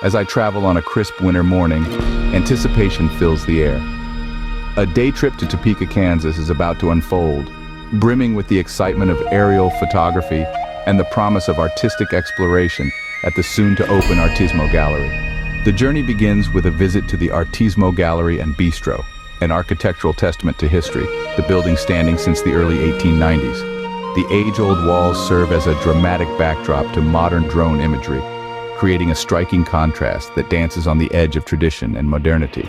As I travel on a crisp winter morning, anticipation fills the air. A day trip to Topeka, Kansas is about to unfold, brimming with the excitement of aerial photography and the promise of artistic exploration at the soon-to-open Artismo Gallery. The journey begins with a visit to the Artismo Gallery and Bistro, an architectural testament to history, the building standing since the early 1890s. The age-old walls serve as a dramatic backdrop to modern drone imagery, creating a striking contrast that dances on the edge of tradition and modernity.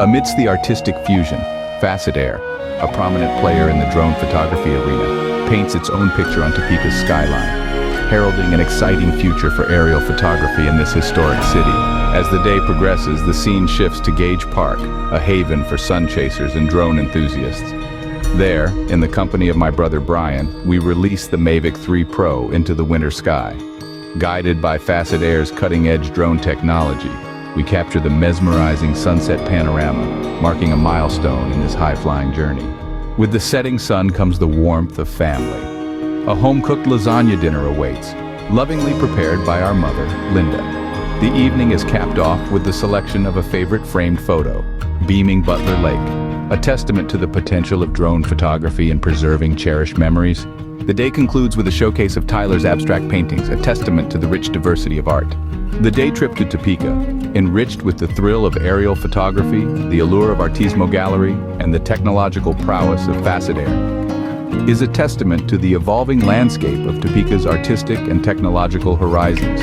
Amidst the artistic fusion, FacitAir, a prominent player in the drone photography arena, paints its own picture on Topeka's skyline, heralding an exciting future for aerial photography in this historic city. As the day progresses, the scene shifts to Gage Park, a haven for sun chasers and drone enthusiasts. There, in the company of my brother Brian, we release the Mavic 3 Pro into the winter sky. Guided by FacitAir's cutting-edge drone technology, we capture the mesmerizing sunset panorama, marking a milestone in this high-flying journey. With the setting sun comes the warmth of family. A home-cooked lasagna dinner awaits, lovingly prepared by our mother, Linda. The evening is capped off with the selection of a favorite framed photo, beaming Butler Lake, a testament to the potential of drone photography in preserving cherished memories. The day concludes with a showcase of Tyler's abstract paintings, a testament to the rich diversity of art. The day trip to Topeka, enriched with the thrill of aerial photography, the allure of Artismo Gallery, and the technological prowess of FacitAir, is a testament to the evolving landscape of Topeka's artistic and technological horizons.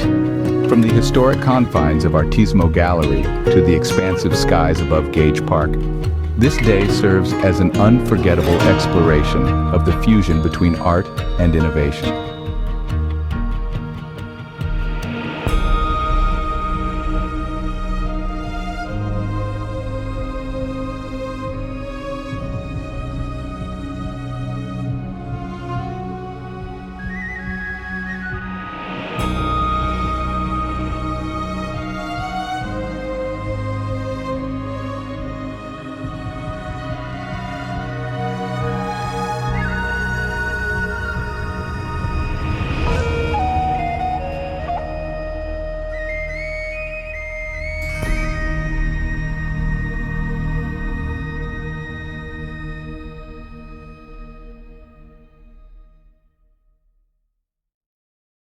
From the historic confines of Artismo Gallery to the expansive skies above Gage Park, this day serves as an unforgettable exploration of the fusion between art and innovation.